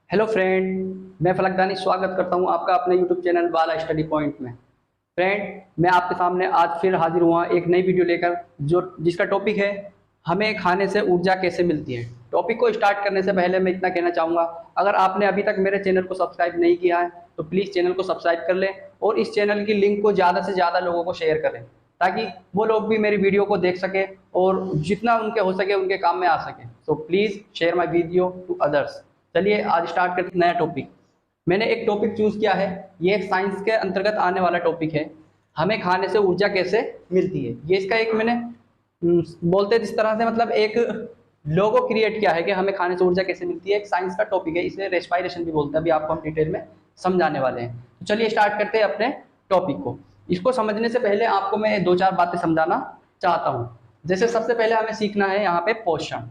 Hello friend, मैं फलकदानी स्वागत करता हूं आपका अपने यूट्यूब चैनल वाला स्टडी पॉइंट में। फ्रेंड, मैं आपके सामने आज फिर हाजिर हुआ एक नई वीडियो लेकर जो जिसका टॉपिक है हमें खाने से ऊर्जा कैसे मिलती है। टॉपिक को स्टार्ट करने से पहले मैं इतना कहना चाहूँगा, अगर आपने अभी तक मेरे चैनल को सब्सक्राइब नहीं किया है तो प्लीज़ चैनल को सब्सक्राइब कर लें और इस चैनल की लिंक को ज़्यादा से ज़्यादा लोगों को शेयर करें ताकि वो लोग भी मेरी वीडियो को देख सकें और जितना उनके हो सके उनके काम में आ सके। So please share my video to others. चलिए आज स्टार्ट करते नया टॉपिक। मैंने एक टॉपिक चूज किया है, ये एक साइंस के अंतर्गत आने वाला टॉपिक है, हमें खाने से ऊर्जा कैसे मिलती है। ये इसका एक मैंने बोलते जिस तरह से मतलब एक लोगो क्रिएट किया है कि हमें खाने से ऊर्जा कैसे मिलती है। एक साइंस का टॉपिक है, इसे रेस्पिरेशन भी बोलते हैं। अभी आपको हम डिटेल में समझाने वाले हैं। तो चलिए स्टार्ट करते हैं अपने टॉपिक को। इसको समझने से पहले आपको मैं दो चार बातें समझाना चाहता हूँ। जैसे सबसे पहले हमें सीखना है यहाँ पे पोषण।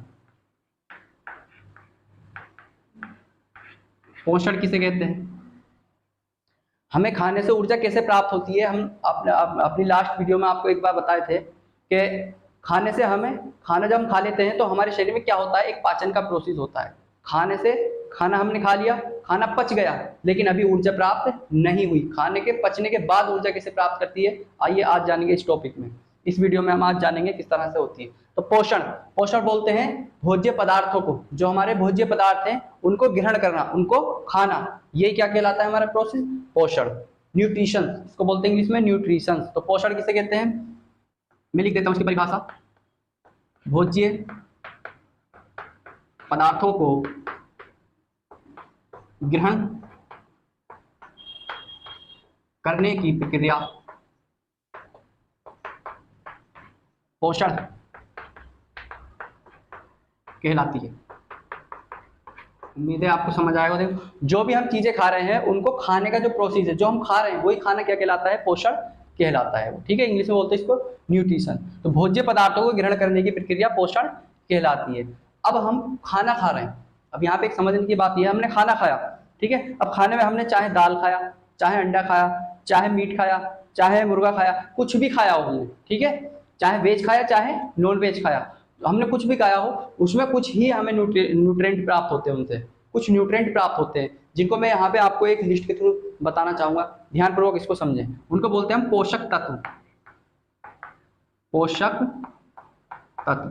पोषण किसे कहते हैं, हमें खाने से ऊर्जा कैसे प्राप्त होती है। हम अपनी लास्ट वीडियो में आपको एक बार बताए थे कि खाने से हमें खाना जब हम खा लेते हैं तो हमारे शरीर में क्या होता है, एक पाचन का प्रोसेस होता है। खाने से खाना हमने खा लिया, खाना पच गया, लेकिन अभी ऊर्जा प्राप्त नहीं हुई। खाने के पचने के बाद ऊर्जा कैसे प्राप्त करती है, आइए आज जानेंगे इस टॉपिक में। इस वीडियो में हम आज जानेंगे किस तरह से होती है। तो पोषण पोषण बोलते हैं भोज्य पदार्थों को, जो हमारे भोज्य पदार्थ हैं उनको ग्रहण करना, उनको खाना, ये क्या कहलाता है हमारा प्रोसेस, पोषण। न्यूट्रिशन इसको बोलते हैं इंग्लिश में न्यूट्रिशन। तो पोषण किसे कहते हैं, मैं लिख देता हूं उसकी परिभाषा। भोज्य पदार्थों को ग्रहण करने की प्रक्रिया पोषण कहलाती है। उम्मीद है आपको समझ आएगा। देखो, जो भी हम चीजें खा रहे हैं उनको खाने का जो प्रोसेस है, जो हम खा रहे हैं वही खाना क्या कहलाता है, पोषण कहलाता है। ठीक है, इंग्लिश में बोलते हैं इसको न्यूट्रिशन। तो भोज्य पदार्थों को ग्रहण करने की प्रक्रिया पोषण कहलाती है। अब हम खाना खा रहे हैं, अब यहाँ पे एक समझने की बात यह है, हमने खाना खाया, ठीक है। अब खाने में हमने चाहे दाल खाया, चाहे अंडा खाया, चाहे मीट खाया, चाहे मुर्गा खाया, कुछ भी खाया हो हमने, ठीक है, चाहे वेज खाया चाहे नॉन वेज खाया, हमने कुछ भी खाया हो, उसमें कुछ ही हमें न्यूट्रिएंट प्राप्त होते हैं, उनसे कुछ न्यूट्रिएंट प्राप्त होते हैं, जिनको मैं यहाँ पे आपको एक लिस्ट के थ्रू बताना चाहूंगा। ध्यानपूर्वक इसको समझें। उनको बोलते हैं हम पोषक तत्व। पोषक तत्व,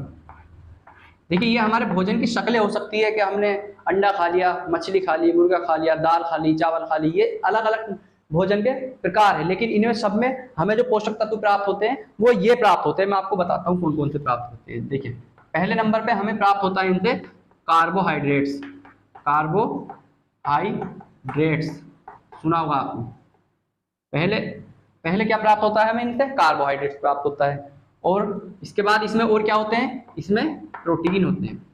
देखिए ये हमारे भोजन की शक्लें हो सकती है कि हमने अंडा खा लिया, मछली खा ली, मुर्गा खा लिया, दाल खा ली, चावल खा ली, ये अलग अलग भोजन के प्रकार है, लेकिन इनमें सब में हमें जो पोषक तत्व प्राप्त होते हैं वो ये प्राप्त होते हैं। मैं आपको बताता हूँ कौन कौन से प्राप्त होते हैं। देखिए पहले नंबर पे हमें प्राप्त होता है इनसे कार्बोहाइड्रेट्स। कार्बोहाइड्रेट्स सुना होगा आपने। पहले पहले क्या प्राप्त होता है हमें इनसे, कार्बोहाइड्रेट्स प्राप्त होता है। और इसके बाद इसमें और क्या होते हैं, इसमें प्रोटीन होते हैं।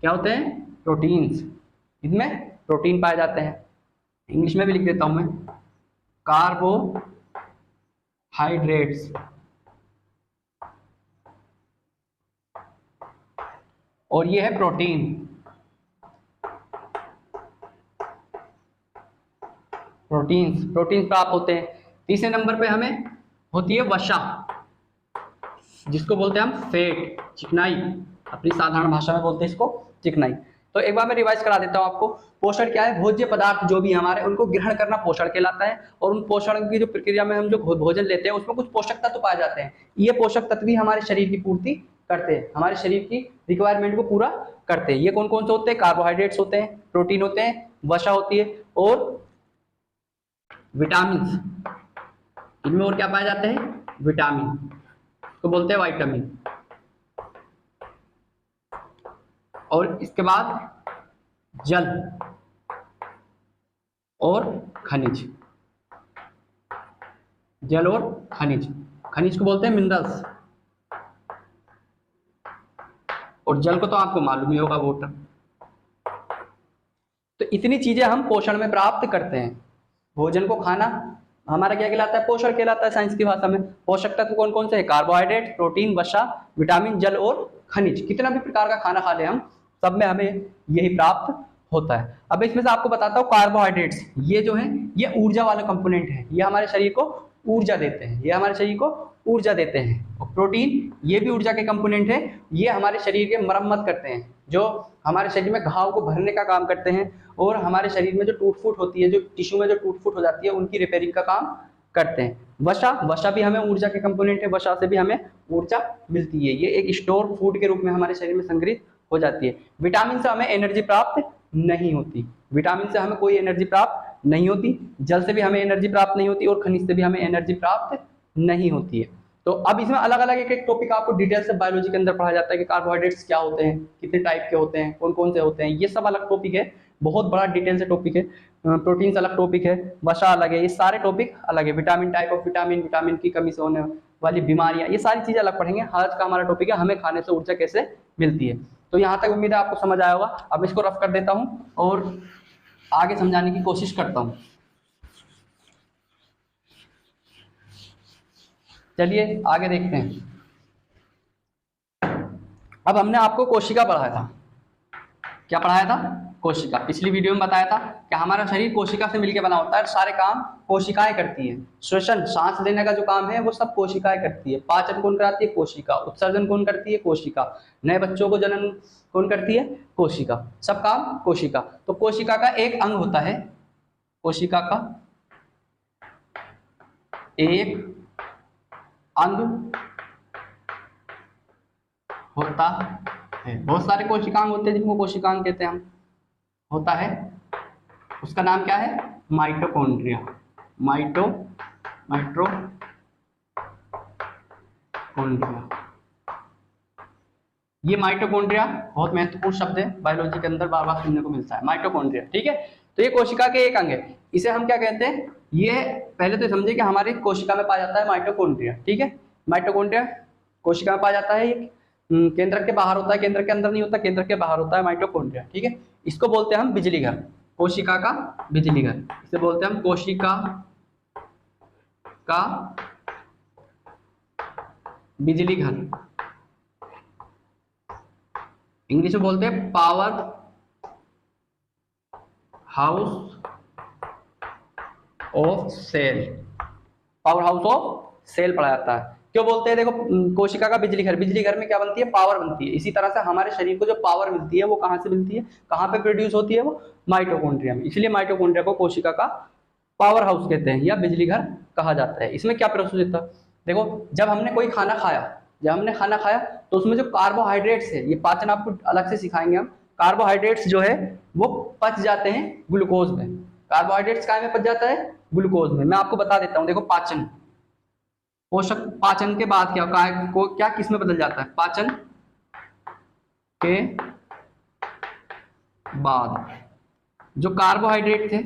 क्या होते हैं, प्रोटीन्स। इसमें प्रोटीन पाए जाते हैं। इंग्लिश में भी लिख देता हूं मैं, कार्बोहाइड्रेट्स। और ये है प्रोटीन। प्रोटीन्स प्राप्त होते हैं। तीसरे नंबर पे हमें होती है वसा, जिसको बोलते हैं हम फैट, चिकनाई। अपनी साधारण भाषा में बोलते हैं इसको चिकनाई। तो एक बार मैं रिवाइज करा देता हूं आपको। पोषण क्या है, भोज्य पदार्थ जो भी हमारे उनको ग्रहण करना पोषण कहलाता है। और उन पोषण की जो प्रक्रिया में हम जो भोजन लेते हैं उसमें कुछ पोषक तत्व पाए जाते हैं। ये पोषक तत्व भी हमारे शरीर की पूर्ति करते हैं, हमारे शरीर की रिक्वायरमेंट को पूरा करते हैं। ये कौन कौन से होते हैं, कार्बोहाइड्रेट्स होते हैं, प्रोटीन होते हैं, वसा होती है और विटामिन। इनमें और क्या पाए जाते हैं, विटामिन, तो बोलते हैं विटामिन। और इसके बाद जल और खनिज। जल और खनिज, खनिज को बोलते हैं मिनरल्स। और जल को तो आपको मालूम ही होगा, वाटर। तो इतनी चीजें हम पोषण में प्राप्त करते हैं। भोजन को खाना हमारा क्या कहलाता है, पोषण कहलाता है साइंस की भाषा में। पोषक तत्व कौन कौन से है, कार्बोहाइड्रेट, प्रोटीन, वसा, विटामिन, जल और खनिज। कितना भी प्रकार का खाना खा ले हम, सब में हमें यही प्राप्त होता है। अब इसमें से आपको बताता हूँ कार्बोहाइड्रेट्स, ये जो है ये ऊर्जा वाला कंपोनेंट है, ये हमारे शरीर को ऊर्जा देते हैं, ये हमारे शरीर को ऊर्जा देते हैं। और प्रोटीन ये भी ऊर्जा के कंपोनेंट है, ये हमारे शरीर के मरम्मत करते हैं। जो हमारे शरीर में घाव को भरने का काम करते हैं और हमारे शरीर में जो टूट फूट होती है, जो टिश्यू में जो टूट फूट हो जाती है, उनकी रिपेयरिंग का काम करते हैं। वसा भी हमें ऊर्जा के कंपोनेंट है, वसा से भी हमें ऊर्जा मिलती है, ये एक स्टोर फूड के रूप में हमारे शरीर में संग्रहित हो जाती है। विटामिन से हमें एनर्जी प्राप्त नहीं होती, विटामिन से हमें कोई एनर्जी प्राप्त नहीं होती, जल से भी हमें एनर्जी प्राप्त नहीं होती और खनिज से भी हमें एनर्जी प्राप्त नहीं होती है। तो अब इसमें अलग अलग एक एक टॉपिक आपको डिटेल से बायोलॉजी के अंदर पढ़ाया जाता है कि कार्बोहाइड्रेट्स क्या होते हैं, कितने टाइप के होते हैं, कौन कौन से होते हैं, ये सब अलग टॉपिक है, बहुत बड़ा डिटेल से टॉपिक है। प्रोटीन्स अलग टॉपिक है, वसा अलग है, ये सारे टॉपिक अलग है। Vitamin, type of vitamin, vitamin की कमी से होने वाली बीमारियां, ये सारी चीजें अलग पढ़ेंगे। आज का हमारा टॉपिक है हमें खाने से ऊर्जा कैसे मिलती है। तो यहाँ तक उम्मीद है आपको समझ आया होगा। अब इसको रफ कर देता हूँ और आगे समझाने की कोशिश करता हूँ। चलिए आगे देखते हैं। अब हमने आपको कोशिका पढ़ाया था, क्या पढ़ाया था? कोशिका। पिछली वीडियो में बताया था कि हमारा शरीर कोशिका से मिलकर बना होता है, सारे काम कोशिकाएं करती है। श्वसन, सांस लेने का जो काम है वो सब कोशिकाएं करती है। पाचन कौन कराती है? कोशिका। उत्सर्जन कौन करती है? कोशिका। नए बच्चों को जन्म कौन करती है? कोशिका। सब काम कोशिका। तो कोशिका का एक अंग होता है, कोशिका का एक अंग होता है। बहुत सारे कोशिकांग होते हैं जिनको कोशिकांग कहते हैं हम, होता है। उसका नाम क्या है? माइटोकॉन्ड्रिया। माइटोकॉन्ड्रिया। ये माइटोकॉन्ड्रिया बहुत महत्वपूर्ण शब्द है, बायोलॉजी के अंदर बार बार सुनने को मिलता है, माइटोकॉन्ड्रिया। ठीक है, तो ये कोशिका के एक अंग है। इसे हम क्या कहते हैं? ये पहले तो समझिए कि हमारी कोशिका में पाया जाता है माइटोकॉन्ड्रिया। ठीक है, माइटोकॉन्ड्रिया कोशिका में पाया जाता है। ये केंद्र के बाहर होता है, केंद्र के अंदर नहीं होता, केंद्र के बाहर होता है माइटोकॉन्ड्रिया। ठीक है, इसको बोलते हैं हम बिजली घर, कोशिका का बिजली घर। इसे बोलते हैं हम कोशिका का बिजली घर। इंग्लिश में बोलते हैं power house of cell. Power house of cell पढ़ा जाता है। क्यों बोलते हैं? देखो, कोशिका का बिजली घर, बिजली घर में क्या बनती है? पावर बनती है। इसी तरह से हमारे शरीर को जो पावर मिलती है वो कहाँ से मिलती है? कहाँ पे प्रोड्यूस होती है? वो माइटोकॉन्ड्रिया में। इसलिए माइटोकॉन्ड्रिया को कोशिका का पावर हाउस कहते हैं या बिजली घर कहा जाता है। इसमें क्या प्रोसेस होता है? देखो, जब हमने कोई खाना खाया, तो उसमें जो कार्बोहाइड्रेट्स है, ये पाचन आपको अलग से सिखाएंगे हम। कार्बोहाइड्रेट्स जो है वो पच जाते हैं ग्लूकोज में। कार्बोहाइड्रेट्स काय में पच जाता है? ग्लूकोज में। मैं आपको बता देता हूँ। देखो, पाचन, पोषक पाचन के बाद क्या किस में बदल जाता है? पाचन के बाद जो कार्बोहाइड्रेट थे,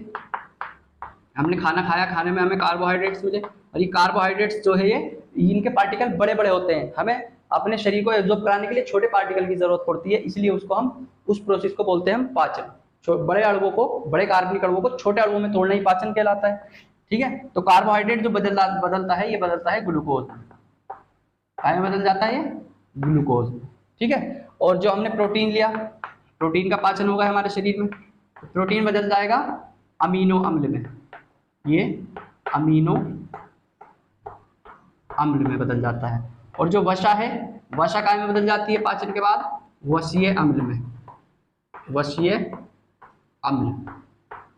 हमने खाना खाया, खाने में हमें कार्बोहाइड्रेट्स मिले, और ये कार्बोहाइड्रेट्स जो है ये इनके पार्टिकल बड़े बड़े होते हैं। हमें अपने शरीर को एब्जॉर्ब कराने के लिए छोटे पार्टिकल की जरूरत पड़ती है, इसलिए उसको हम उस प्रोसेस को बोलते हैं हम पाचन। बड़े अणुओं को, बड़े कार्बनिक अणुओं को छोटे अणुओं में तोड़ना ही पाचन कहलाता है। ठीक है, तो कार्बोहाइड्रेट जो बदलता है, ये बदलता है ग्लूकोज। काय में बदल जाता है? ये ग्लूकोज में। ठीक है, और जो हमने प्रोटीन लिया, प्रोटीन का पाचन होगा हमारे शरीर में, तो प्रोटीन बदल जाएगा अमीनो अम्ल में। ये अमीनो अम्ल में बदल जाता है। और जो वसा है, वसा काय में बदल जाती है पाचन के बाद? वसीय अम्ल में। वसीय अम्ल।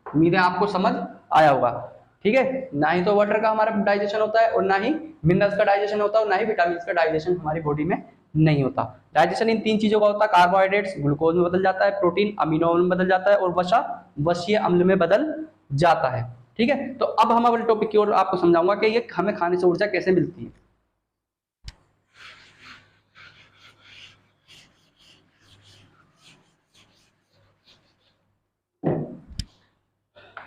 उम्मीद है आपको समझ आया होगा। ठीक है, ना ही तो वाटर का हमारा डाइजेशन होता है और ना ही मिनरल्स का डाइजेशन होता है और ना ही विटामिन का डाइजेशन हमारी बॉडी में नहीं होता। डाइजेशन इन तीन चीजों का होता है। कार्बोहाइड्रेट्स ग्लूकोज में बदल जाता है, प्रोटीन अमीनो अम्ल में बदल जाता है, और वसा वसीय अम्ल में बदल जाता है। ठीक है, तो अब हम अपने टॉपिक की ओर आपको समझाऊंगा कि ये हमें खाने से ऊर्जा कैसे मिलती है।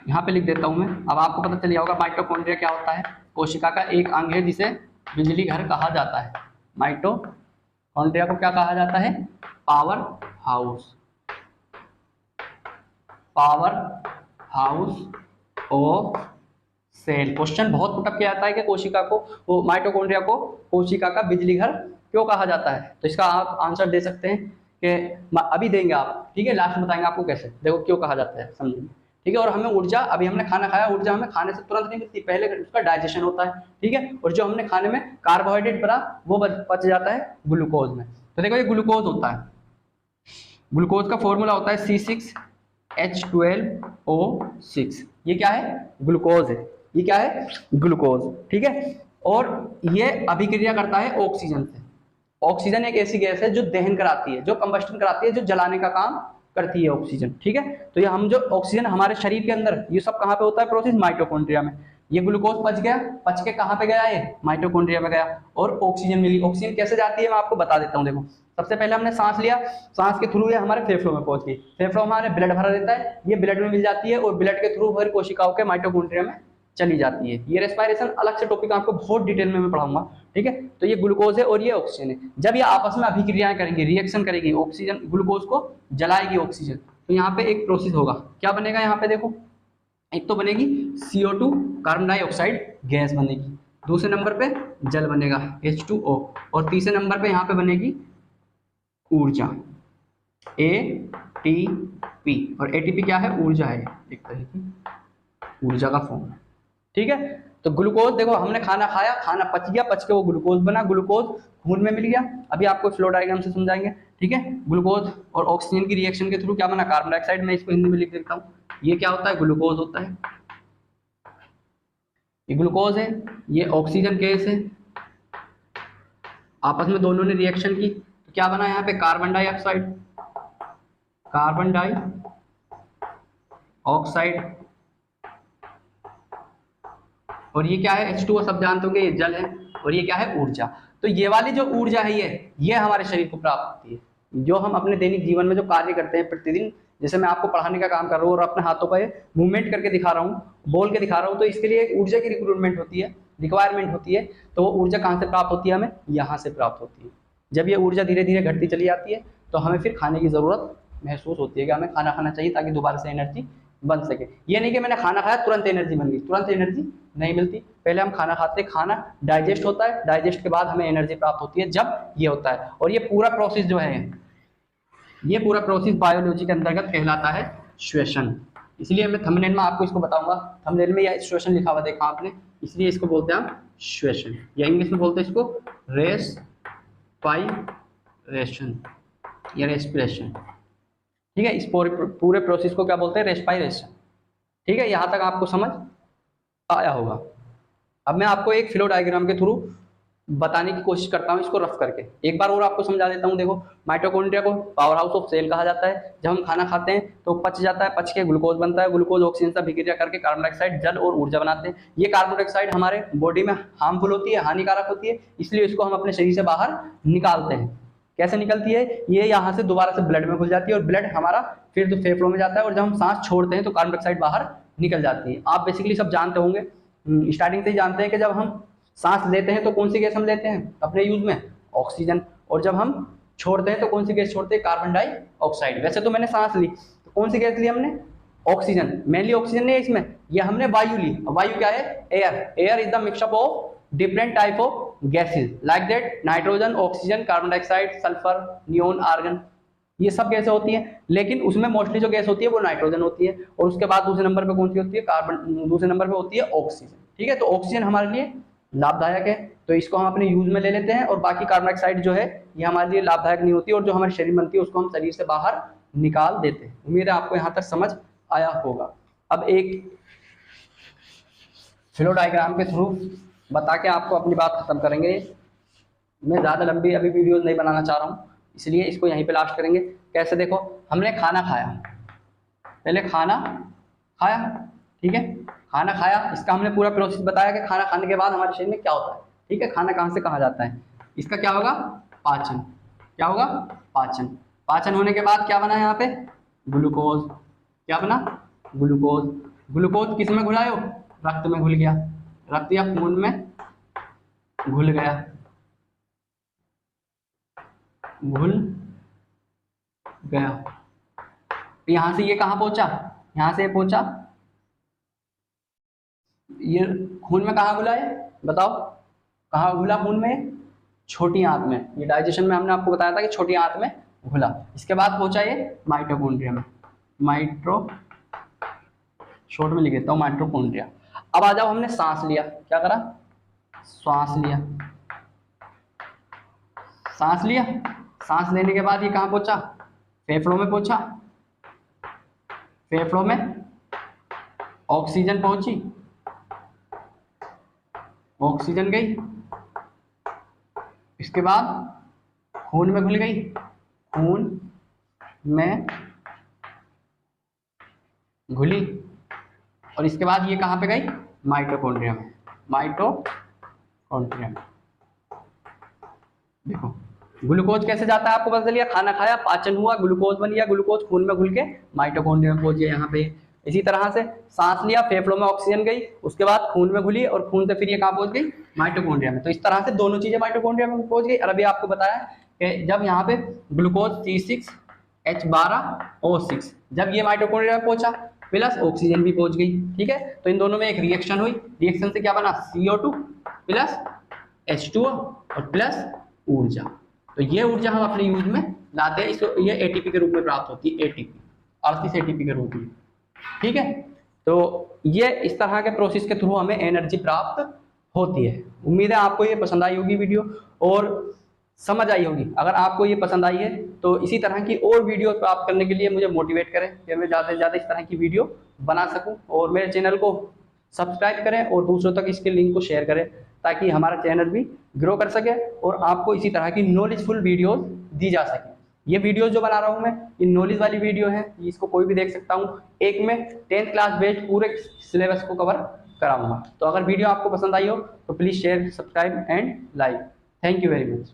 यहाँ पे लिख देता हूं मैं, अब आपको पता चल गया होगा माइटोकॉन्ड्रिया क्या होता है। कोशिका का एक अंग है जिसे बिजली घर कहा जाता है। माइटोकॉन्ड्रिया को क्या कहा जाता है? Power house. Power house of cell. Question बहुत पुटअप किया जाता है कि कोशिका को, वो माइटोकॉन्ड्रिया को कोशिका का बिजली घर क्यों कहा जाता है। तो इसका आप आंसर दे सकते हैं कि अभी देंगे आप। ठीक है, लास्ट में बताएंगे आपको कैसे। देखो क्यों कहा जाता है, समझिए। ठीक है, और हमें ऊर्जा, अभी हमने खाना खाया, ऊर्जा हमें खाने से तुरंत नहीं मिलती, पहले उसका डाइजेशन होता है। ठीक है, और जो हमने खाने में कार्बोहाइड्रेट भरा वो पच जाता है ग्लूकोज में। तो देखो, ये ग्लूकोज होता है, ग्लूकोज का फॉर्मूला होता है C6H12O6। ये क्या है? ग्लूकोज है। ये क्या है? ग्लूकोज। ठीक है। और ये अभिक्रिया करता है ऑक्सीजन से। ऑक्सीजन एक ऐसी गैस है जो दहन कराती है, जो कंबस्टन कराती है, जो जलाने का काम करती है ऑक्सीजन। ठीक है। तो ये हम जो ऑक्सीजन हमारे शरीर के अंदर, ये सब कहाँ पे होता है प्रोसेस? माइटोकॉन्ड्रिया में। ये ग्लूकोज पच गया, पच के कहाँ पे गया? ये माइटोकॉन्ड्रिया में गया और ऑक्सीजन मिली। ऑक्सीजन कैसे जाती है मैं आपको बता देता हूँ। देखो, सबसे पहले हमने सांस लिया, सांस के थ्रू ये हमारे फेफड़ों में पहुंच गई। फेफड़ों हमारे ब्लड भरा देता है, ये ब्लड में मिल जाती है और ब्लड के थ्रू हमारी कोशिकाओं के माइटोकॉन्ड्रिया में चली जाती है। ये रेस्पिरेशन अलग से टॉपिक आपको बहुत डिटेल में मैं पढ़ाऊंगा। ठीक है। तो ये ग्लूकोज है और ये ऑक्सीजन है। जब ये आपस में अभिक्रियाएं करेंगी, रिएक्शन करेगी, ऑक्सीजन ग्लूकोज को जलाएगी ऑक्सीजन, तो यहाँ पे एक प्रोसेस होगा। क्या बनेगा यहाँ पे? देखो, एक तो बनेगी CO2 कार्बन डाइऑक्साइड गैस बनेगी, दूसरे नंबर पे जल बनेगा H2O, और तीसरे नंबर पे यहाँ पे बनेगी ऊर्जा ATP। और ATP क्या है? ऊर्जा है, एक तरह की ऊर्जा का फॉर्म। ठीक है। तो ग्लूकोज देखो, हमने खाना खाया, खाना पच गया, पच के वो ग्लूकोज बना, ग्लूकोज खून में मिल गया। अभी आपको फ्लो डायग्राम से समझाएंगे। ठीक है। ग्लूकोज और ऑक्सीजन की रिएक्शन के थ्रू क्या बना? Carbon dioxide. मैं इसको हिंदी में लिख देता हूँ। ये क्या होता है? ग्लूकोज होता है। ये ग्लूकोज है, ये ऑक्सीजन गैस है। आपस में दोनों ने रिएक्शन की तो क्या बना यहाँ पे? Carbon dioxide. Carbon dioxide. और ये क्या है? H2O, सब जानते होंगे, ये जल है। और ये क्या है? ऊर्जा। तो ये वाली जो ऊर्जा है, ये हमारे शरीर को प्राप्त होती है, जो हम अपने दैनिक जीवन में जो कार्य करते हैं प्रतिदिन। जैसे मैं आपको पढ़ाने का काम कर रहा हूँ और अपने हाथों का ये मूवमेंट करके दिखा रहा हूँ, बोल के दिखा रहा हूँ, तो इसके लिए एक ऊर्जा की रिक्रूटमेंट होती है, रिक्वायरमेंट होती है। तो वो ऊर्जा कहाँ से प्राप्त होती है? हमें यहाँ से प्राप्त होती है। जब ये ऊर्जा धीरे धीरे घटती चली जाती है तो हमें फिर खाने की ज़रूरत महसूस होती है कि हमें खाना खाना चाहिए ताकि दोबारा से एनर्जी बन सके। ये नहीं कि मैंने खाना खाया तुरंत एनर्जी बन गई, तुरंत एनर्जी नहीं मिलती। पहले हम खाना खाते हैं, खाना डाइजेस्ट होता है, डाइजेस्ट के बाद हमें एनर्जी प्राप्त होती है जब ये होता है। और ये पूरा प्रोसेस जो है, ये पूरा प्रोसेस बायोलॉजी के अंतर्गत कहलाता है श्वसन। इसलिए मैं थंबनेल में आपको इसको बताऊंगा। थंबनेल में यह श्वसन लिखा हुआ देखा आपने, इसलिए इसको बोलते हैं हम श्वसन, या इंग्लिश में बोलते हैं इसको रेस्पाइरेशन या रेस्पिरेशन। ठीक है। इस पूरे प्रोसेस को क्या बोलते हैं? रेस्पाइरेशन। ठीक है। यहाँ तक आपको समझ आया होगा। अब मैं आपको एक फ्लो डायग्राम के थ्रू बताने की कोशिश करता हूँ, इसको रफ करके एक बार और आपको समझा देता हूँ। देखो, माइटोकॉन्ड्रिया को पावर हाउस ऑफ सेल कहा जाता है। जब हम खाना खाते हैं तो पच जाता है, पच के ग्लूकोज बनता है, ग्लूकोज ऑक्सीजन से अभिक्रिया करके कार्बन डाइऑक्साइड, जल और ऊर्जा बनाते हैं। ये कार्बन डाइऑक्साइड हमारे बॉडी में हार्मफुल होती है, हानिकारक होती है, इसलिए इसको हम अपने शरीर से बाहर निकालते हैं। कैसे निकलती है? ये यहाँ से दोबारा से ब्लड में घुल जाती है और ब्लड हमारा फिर तो फेफड़ों में जाता है, और जब हम सांस छोड़ते हैं तो कार्बन डाइऑक्साइड बाहर निकल जाती है। आप बेसिकली सब जानते होंगे, स्टार्टिंग से ही जानते हैं कि जब हम सांस लेते हैं तो कौन सी गैस हम लेते हैं अपने यूज में? ऑक्सीजन। और जब हम छोड़ते हैं तो कौन सी गैस छोड़ते हैं? Carbon dioxide. वैसे तो मैंने सांस ली, तो कौन सी गैस ली हमने? ऑक्सीजन। मेनली ऑक्सीजन नहीं है इसमें, ये हमने वायु ली। वायु क्या है? Air. Air is the mixup of different type of gases like that nitrogen, oxygen, carbon dioxide, sulphur, neon, argon, ये सब गैसें होती हैं। लेकिन उसमें मोस्टली जो गैस होती है वो नाइट्रोजन होती है, और उसके बाद दूसरे नंबर पे कौन सी होती है? कार्बन। दूसरे नंबर पे होती है ऑक्सीजन। ठीक है। तो ऑक्सीजन हमारे लिए लाभदायक है, तो इसको हम अपने यूज में ले लेते हैं, और बाकी कार्बन डाइऑक्साइड जो है ये हमारे लिए लाभदायक नहीं होती, और जो हमारे शरीर बनती है उसको हम शरीर से बाहर निकाल देते हैं। उम्मीद है आपको यहाँ तक समझ आया होगा। अब एक फ्लो डायग्राम के थ्रू बता के आपको अपनी बात खत्म करेंगे। मैं ज़्यादा लंबी अभी वीडियोज नहीं बनाना चाह रहा हूँ, इसलिए इसको यहीं पे लास्ट करेंगे। कैसे? देखो, हमने खाना खाया, पहले खाना खाया, ठीक है, खाना खाया, इसका हमने पूरा प्रोसेस बताया कि खाना खाने के बाद हमारे शरीर में क्या होता है। ठीक है। खाना कहाँ से कहाँ जाता है? इसका क्या होगा? पाचन। क्या होगा? पाचन। पाचन होने के बाद क्या बना यहाँ पे? ग्लूकोज। क्या बना? ग्लूकोज। ग्लूकोज किस में घुलायो? रक्त में घुल गया, रक्त या खून में घुल गया, घुल गया। यहाँ से ये कहाँ पहुंचा? यहाँ से ये पहुंचा, ये खून में कहाँ घुला है? बताओ कहाँ घुला खून में? छोटी आंत में। ये डाइजेशन में हमने आपको बताया था कि छोटी आंत में घुला। इसके बाद पहुंचा ये माइटोकॉन्ड्रिया में। शॉर्ट में लिख देता हूँ माइटोकॉन्ड्रिया। अब आ जाओ, हमने सांस लिया, क्या करा? सांस लिया। सांस लिया, सांस लेने के बाद ये कहाँ पहुंचा? फेफड़ों में पहुंचा, फेफड़ों में ऑक्सीजन पहुंची, ऑक्सीजन गई, इसके बाद खून में घुल गई, खून में घुली, और इसके बाद ये कहाँ पे गई, माइटोकॉन्ड्रिया में, माइटोकॉन्ड्रिया में। देखो ग्लूकोज कैसे जाता है आपको पता चलिए, खाना खाया, पाचन हुआ, ग्लूकोज बन गया, ग्लूकोज खून में घुल के माइटोकॉन्ड्रिया में पहुंच गया यहाँ पे। इसी तरह से सांस लिया, फेफड़ों में ऑक्सीजन गई, उसके बाद खून में घुली, और खून से फिर ये कहाँ पहुंच गई, माइटोकॉन्ड्रिया में। तो इस तरह से दोनों चीजें माइटोकॉन्ड्रिया में पहुंच गई। और अभी आपको बताया कि जब यहाँ पे ग्लूकोज C6H12O6 जब ये माइटोकॉन्ड्रिया में पहुंचा, प्लस ऑक्सीजन भी पहुंच गई, ठीक है। तो इन दोनों में एक रिएक्शन हुई, रिएक्शन से क्या बना, CO2 प्लस H2O और प्लस ऊर्जा। तो ये ऊर्जा हम अपने यूज में लाते हैं, इसको ये एटीपी के रूप में प्राप्त होती है, एटीपी, अड़तीस एटीपी के रूप में, ठीक है। तो ये इस तरह के प्रोसेस के थ्रू हमें एनर्जी प्राप्त होती है। उम्मीद है आपको ये पसंद आई होगी वीडियो और समझ आई होगी। अगर आपको ये पसंद आई है तो इसी तरह की और वीडियो प्राप्त करने के लिए मुझे मोटिवेट करें कि मैं ज़्यादा से ज़्यादा इस तरह की वीडियो बना सकूं, और मेरे चैनल को सब्सक्राइब करें और दूसरों तक इसके लिंक को शेयर करें, ताकि हमारा चैनल भी ग्रो कर सके और आपको इसी तरह की नॉलेजफुल वीडियोस दी जा सके। ये वीडियोस जो बना रहा हूँ मैं, ये नॉलेज वाली वीडियो है, इसको कोई भी देख सकता हूँ। एक में 10th क्लास बेस्ड पूरे सिलेबस को कवर कराऊंगा। तो अगर वीडियो आपको पसंद आई हो तो please share, subscribe and like. Thank you very much.